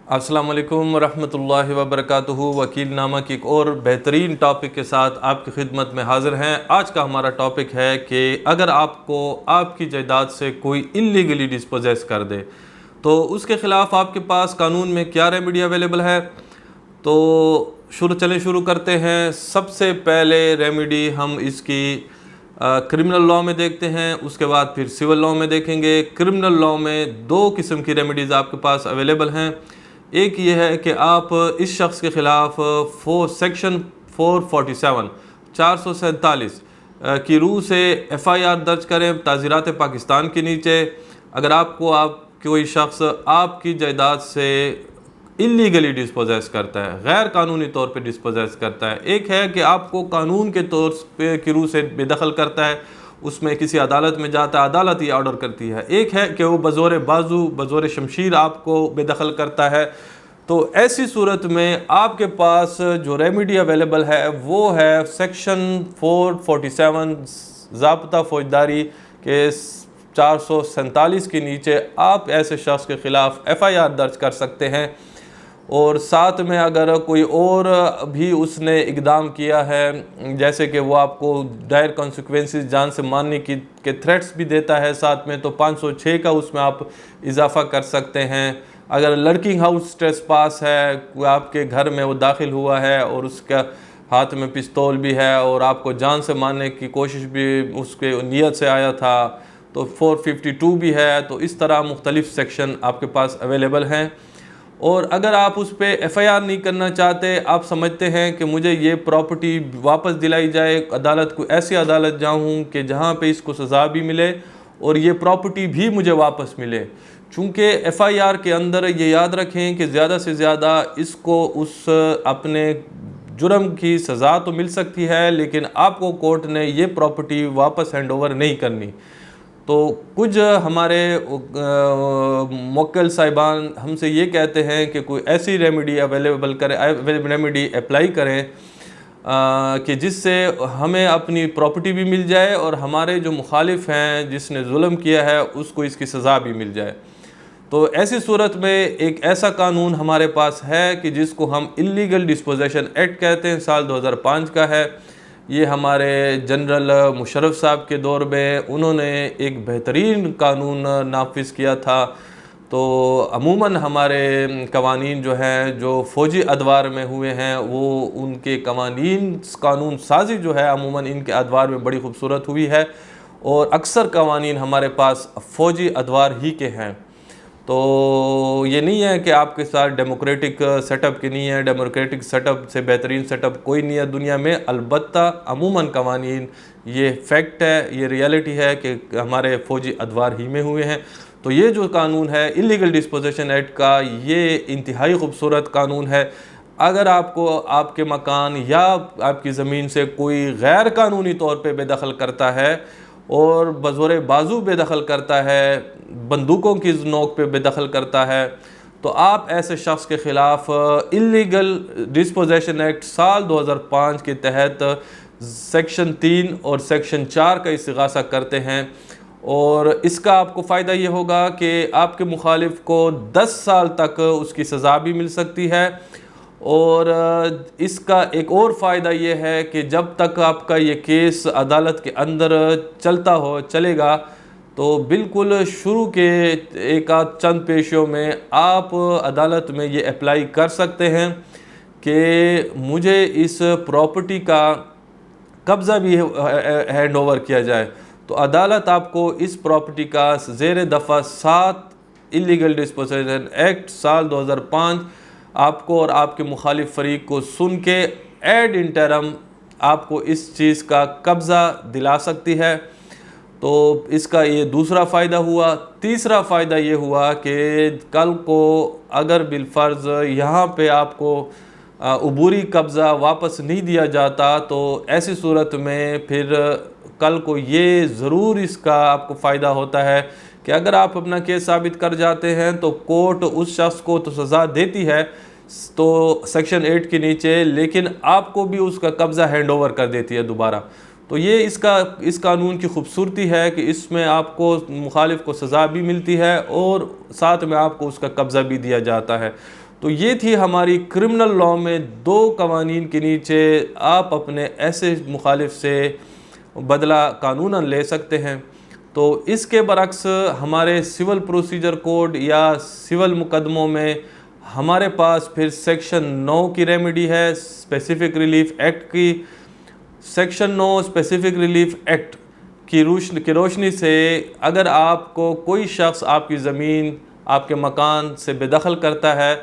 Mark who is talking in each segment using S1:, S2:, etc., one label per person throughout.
S1: السلام علیکم ورحمۃ اللہ وبرکاتہ۔ وکیل نامہ کی ایک اور بہترین ٹاپک کے ساتھ آپ کی خدمت میں حاضر ہیں۔ آج کا ہمارا ٹاپک ہے کہ اگر آپ کو آپ کی جائیداد سے کوئی انلیگلی ڈسپوزیس کر دے تو اس کے خلاف آپ کے پاس قانون میں کیا ریمیڈی اویلیبل ہے۔ تو شروع کرتے ہیں۔ سب سے پہلے ریمیڈی ہم اس کی کرمنل لاء میں دیکھتے ہیں، اس کے بعد پھر سول لاء میں دیکھیں گے۔ کرمنل لاء میں دو قسم کی ریمیڈیز آپ کے پاس اویلیبل ہیں۔ ایک یہ ہے کہ آپ اس شخص کے خلاف سیکشن 447 کی روح سے ایف آئی آر درج کریں تعزیرات پاکستان کے نیچے۔ اگر کوئی شخص آپ کی جائیداد سے انلیگلی ڈسپوزیس کرتا ہے، غیر قانونی طور پہ ڈسپوزیس کرتا ہے، ایک ہے کہ آپ کو قانون کے طور پہ کی روح سے بے دخل کرتا ہے، اس میں کسی عدالت میں جاتا ہے، عدالت یہ آرڈر کرتی ہے۔ ایک ہے کہ وہ بزور بازو بزور شمشیر آپ کو بے دخل کرتا ہے۔ تو ایسی صورت میں آپ کے پاس جو ریمیڈی اویلیبل ہے وہ ہے سیکشن 447 ضابطہ فوجداری کے 447 کے نیچے آپ ایسے شخص کے خلاف ایف آئی آر درج کر سکتے ہیں، اور ساتھ میں اگر کوئی اور بھی اس نے اقدام کیا ہے، جیسے کہ وہ آپ کو ڈائر کانسیکوینسز جان سے مارنے کے تھریٹس بھی دیتا ہے ساتھ میں، تو 506 کا اس میں آپ اضافہ کر سکتے ہیں۔ اگر لرکنگ ہاؤس ٹریس پاس ہے، آپ کے گھر میں وہ داخل ہوا ہے اور اس کا ہاتھ میں پستول بھی ہے اور آپ کو جان سے مارنے کی کوشش بھی اس کے نیت سے آیا تھا، تو 452 بھی ہے۔ تو اس طرح مختلف سیکشن آپ کے پاس اویلیبل ہیں۔ اور اگر آپ اس پہ ایف آئی آر نہیں کرنا چاہتے، آپ سمجھتے ہیں کہ مجھے یہ پراپرٹی واپس دلائی جائے، عدالت کو ایسی عدالت جاؤں کہ جہاں پہ اس کو سزا بھی ملے اور یہ پراپرٹی بھی مجھے واپس ملے، چونکہ ایف آئی آر کے اندر یہ یاد رکھیں کہ زیادہ سے زیادہ اس کو اس اپنے جرم کی سزا تو مل سکتی ہے، لیکن آپ کو کورٹ نے یہ پراپرٹی واپس ہینڈ اوور نہیں کرنی۔ تو کچھ ہمارے موکل صاحبان ہم سے یہ کہتے ہیں کہ کوئی ایسی ریمیڈی ریمیڈی اپلائی کریں کہ جس سے ہمیں اپنی پراپرٹی بھی مل جائے اور ہمارے جو مخالف ہیں جس نے ظلم کیا ہے اس کو اس کی سزا بھی مل جائے۔ تو ایسی صورت میں ایک ایسا قانون ہمارے پاس ہے کہ جس کو ہم انلیگل ڈسپوزیشن ایکٹ کہتے ہیں، سال 2005 کا ہے۔ یہ ہمارے جنرل مشرف صاحب کے دور میں انہوں نے ایک بہترین قانون نافذ کیا تھا۔ تو عموماً ہمارے قوانین جو ہیں جو فوجی ادوار میں ہوئے ہیں، وہ ان کے قانون سازی جو ہے عموماً ان کے ادوار میں بڑی خوبصورت ہوئی ہے، اور اکثر قوانین ہمارے پاس فوجی ادوار ہی کے ہیں۔ تو یہ نہیں ہے کہ آپ کے ساتھ ڈیموکریٹک سیٹ اپ کی نہیں ہے، ڈیموکریٹک سیٹ اپ سے بہترین سیٹ اپ کوئی نہیں ہے دنیا میں، البتہ عموماً قوانین یہ فیکٹ ہے، یہ ریالٹی ہے کہ ہمارے فوجی ادوار ہی میں ہوئے ہیں۔ تو یہ جو قانون ہے انلیگل ڈسپوزیشن ایکٹ کا، یہ انتہائی خوبصورت قانون ہے۔ اگر آپ کو آپ کے مکان یا آپ کی زمین سے کوئی غیر قانونی طور پہ بے دخل کرتا ہے اور بزور بازو بے دخل کرتا ہے، بندوقوں کی نوک پہ بے دخل کرتا ہے، تو آپ ایسے شخص کے خلاف انلیگل ڈسپوزیشن ایکٹ سال 2005 کے تحت سیکشن 3 اور سیکشن 4 کا استغاثہ کرتے ہیں، اور اس کا آپ کو فائدہ یہ ہوگا کہ آپ کے مخالف کو 10 سال تک اس کی سزا بھی مل سکتی ہے۔ اور اس کا ایک اور فائدہ یہ ہے کہ جب تک آپ کا یہ کیس عدالت کے اندر چلے گا، تو بالکل شروع کے ایک آدھ چند پیشوں میں آپ عدالت میں یہ اپلائی کر سکتے ہیں کہ مجھے اس پراپرٹی کا قبضہ بھی ہینڈ اوور کیا جائے۔ تو عدالت آپ کو اس پراپرٹی کا زیر دفعہ 7 انلیگل ڈسپوزیشن ایکٹ سال 2005 آپ کو اور آپ کے مخالف فریق کو سن کے ایڈ انٹرم آپ کو اس چیز کا قبضہ دلا سکتی ہے۔ تو اس کا یہ دوسرا فائدہ ہوا۔ تیسرا فائدہ یہ ہوا کہ کل کو اگر بالفرض یہاں پہ آپ کو عبوری قبضہ واپس نہیں دیا جاتا، تو ایسی صورت میں پھر کل کو یہ ضرور اس کا آپ کو فائدہ ہوتا ہے کہ اگر آپ اپنا کیس ثابت کر جاتے ہیں تو کورٹ اس شخص کو تو سزا دیتی ہے تو سیکشن 8 کے نیچے، لیکن آپ کو بھی اس کا قبضہ ہینڈ اوور کر دیتی ہے دوبارہ۔ تو یہ اس قانون کی خوبصورتی ہے کہ اس میں آپ کو مخالف کو سزا بھی ملتی ہے اور ساتھ میں آپ کو اس کا قبضہ بھی دیا جاتا ہے۔ تو یہ تھی ہماری کرمنل لاء میں 2 قوانین کے نیچے آپ اپنے ایسے مخالف سے بدلہ قانوناً لے سکتے ہیں۔ تو اس کے برعکس ہمارے سول پروسیجر کوڈ یا سول مقدموں میں ہمارے پاس پھر سیکشن 9 کی ریمیڈی ہے اسپیسیفک ریلیف ایکٹ کی۔ سیکشن 9 اسپیسیفک ریلیف ایکٹ کی روشنی سے اگر آپ کو کوئی شخص آپ کی زمین آپ کے مکان سے بے دخل کرتا ہے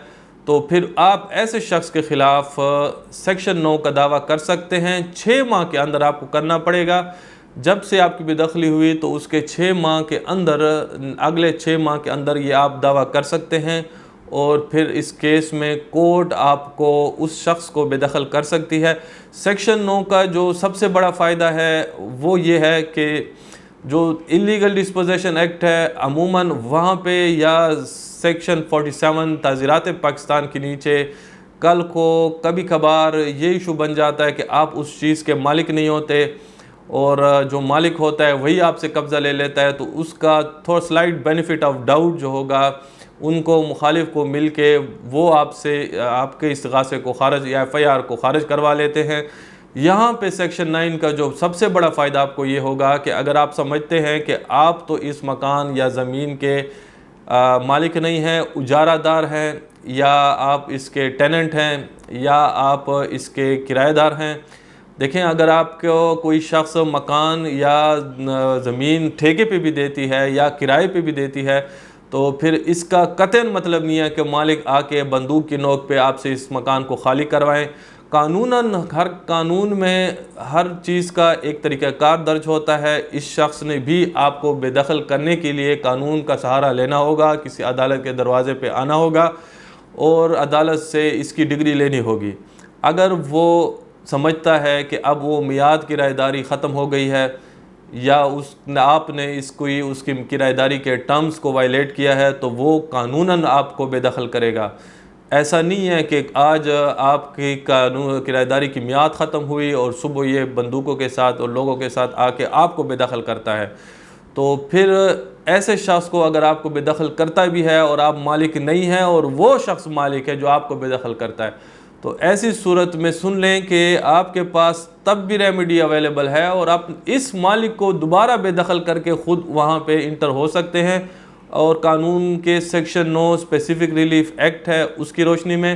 S1: تو پھر آپ ایسے شخص کے خلاف سیکشن 9 کا دعویٰ کر سکتے ہیں۔ 6 ماہ کے اندر آپ کو کرنا پڑے گا، جب سے آپ کی بے دخلی ہوئی تو اس کے 6 ماہ کے اندر، اگلے 6 ماہ کے اندر یہ آپ دعویٰ کر سکتے ہیں، اور پھر اس کیس میں کورٹ آپ کو اس شخص کو بے دخل کر سکتی ہے۔ سیکشن 9 کا جو سب سے بڑا فائدہ ہے وہ یہ ہے کہ جو انلیگل ڈسپوزیشن ایکٹ ہے عموماً وہاں پہ، یا سیکشن 47 تعزیرات پاکستان کے نیچے کل کو کبھی کبھار یہ ایشو بن جاتا ہے کہ آپ اس چیز کے مالک نہیں ہوتے اور جو مالک ہوتا ہے وہی آپ سے قبضہ لے لیتا ہے، تو اس کا تھوڑا سلائٹ بینیفٹ آف ڈاؤٹ جو ہوگا ان کو مخالف کو مل کے وہ آپ سے آپ کے استغاثے کو خارج یا ایف آئی آر کو خارج کروا لیتے ہیں۔ یہاں پہ سیکشن 9 کا جو سب سے بڑا فائدہ آپ کو یہ ہوگا کہ اگر آپ سمجھتے ہیں کہ آپ تو اس مکان یا زمین کے مالک نہیں ہیں، اجارہ دار ہیں، یا آپ اس کے ٹیننٹ ہیں، یا آپ اس کے کرایہ دار ہیں۔ دیکھیں، اگر آپ کو کوئی شخص مکان یا زمین ٹھیکے پہ بھی دیتی ہے یا کرائے پہ بھی دیتی ہے تو پھر اس کا قطعاً مطلب نہیں ہے کہ مالک آ کے بندوق کی نوک پہ آپ سے اس مکان کو خالی کروائیں۔ قانوناً ہر قانون میں ہر چیز کا ایک طریقہ کار درج ہوتا ہے۔ اس شخص نے بھی آپ کو بے دخل کرنے کے لیے قانون کا سہارا لینا ہوگا، کسی عدالت کے دروازے پہ آنا ہوگا اور عدالت سے اس کی ڈگری لینی ہوگی۔ اگر وہ سمجھتا ہے کہ اب وہ میعاد کرایہ داری ختم ہو گئی ہے یا آپ نے اس کی کرایہ داری کے ٹرمز کو وائلیٹ کیا ہے تو وہ قانوناً آپ کو بے دخل کرے گا۔ ایسا نہیں ہے کہ آج آپ کی کرایہ داری کی میعاد ختم ہوئی اور صبح یہ بندوقوں کے ساتھ اور لوگوں کے ساتھ آ کے آپ کو بے دخل کرتا ہے۔ تو پھر ایسے شخص کو اگر آپ کو بے دخل کرتا بھی ہے اور آپ مالک نہیں ہیں اور وہ شخص مالک ہے جو آپ کو بے دخل کرتا ہے، تو ایسی صورت میں سن لیں کہ آپ کے پاس تب بھی ریمیڈی اویلیبل ہے اور آپ اس مالک کو دوبارہ بے دخل کر کے خود وہاں پہ انٹر ہو سکتے ہیں، اور قانون کے سیکشن 9 اسپیسیفک ریلیف ایکٹ ہے اس کی روشنی میں،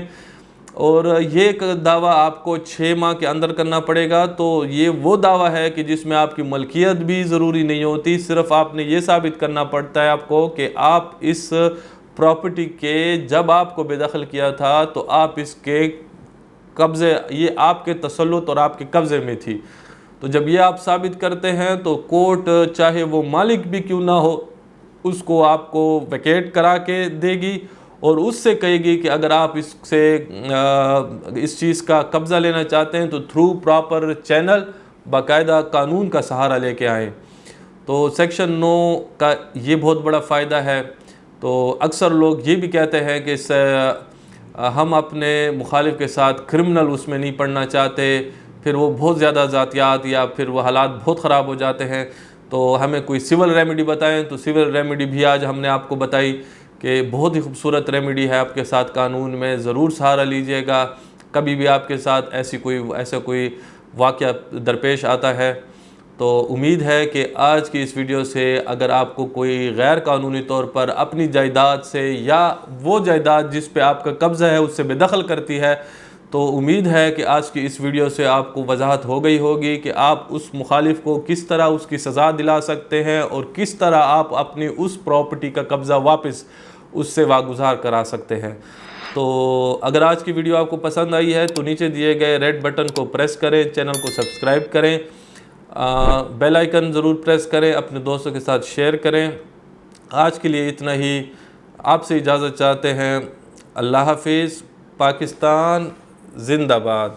S1: اور یہ دعویٰ آپ کو 6 ماہ کے اندر کرنا پڑے گا۔ تو یہ وہ دعویٰ ہے کہ جس میں آپ کی ملکیت بھی ضروری نہیں ہوتی، صرف آپ نے یہ ثابت کرنا پڑتا ہے آپ کو کہ آپ اس پراپرٹی کے جب آپ کو بے دخل کیا تھا تو آپ اس کے قبضے، یہ آپ کے تسلط اور آپ کے قبضے میں تھی۔ تو جب یہ آپ ثابت کرتے ہیں تو کورٹ چاہے وہ مالک بھی کیوں نہ ہو اس کو آپ کو ویکیٹ کرا کے دے گی اور اس سے کہے گی کہ اگر آپ اس چیز کا قبضہ لینا چاہتے ہیں تو تھرو پراپر چینل باقاعدہ قانون کا سہارا لے کے آئیں۔ تو سیکشن 9 کا یہ بہت بڑا فائدہ ہے۔ تو اکثر لوگ یہ بھی کہتے ہیں کہ ہم اپنے مخالف کے ساتھ کرمنل اس میں نہیں پڑھنا چاہتے، پھر وہ بہت زیادہ ذاتیات یا پھر وہ حالات بہت خراب ہو جاتے ہیں، تو ہمیں کوئی سول ریمیڈی بتائیں۔ تو سول ریمیڈی بھی آج ہم نے آپ کو بتائی کہ بہت ہی خوبصورت ریمیڈی ہے آپ کے ساتھ، قانون میں ضرور سہارا لیجئے گا کبھی بھی آپ کے ساتھ ایسا کوئی واقعہ درپیش آتا ہے۔ تو امید ہے کہ آج کی اس ویڈیو سے اگر آپ کو کوئی غیر قانونی طور پر اپنی جائیداد سے یا وہ جائیداد جس پہ آپ کا قبضہ ہے اس سے بے دخل کرتی ہے، تو امید ہے کہ آج کی اس ویڈیو سے آپ کو وضاحت ہو گئی ہوگی کہ آپ اس مخالف کو کس طرح اس کی سزا دلا سکتے ہیں اور کس طرح آپ اپنی اس پراپرٹی کا قبضہ واپس اس سے واگزار کرا سکتے ہیں۔ تو اگر آج کی ویڈیو آپ کو پسند آئی ہے تو نیچے دیے گئے ریڈ بٹن کو پریس کریں، چینل کو سبسکرائب کریں، بیل آئیکن ضرور پریس کریں، اپنے دوستوں کے ساتھ شیئر کریں۔ آج کے لیے اتنا ہی، آپ سے اجازت چاہتے ہیں۔ اللہ حافظ۔ پاکستان زندہ باد۔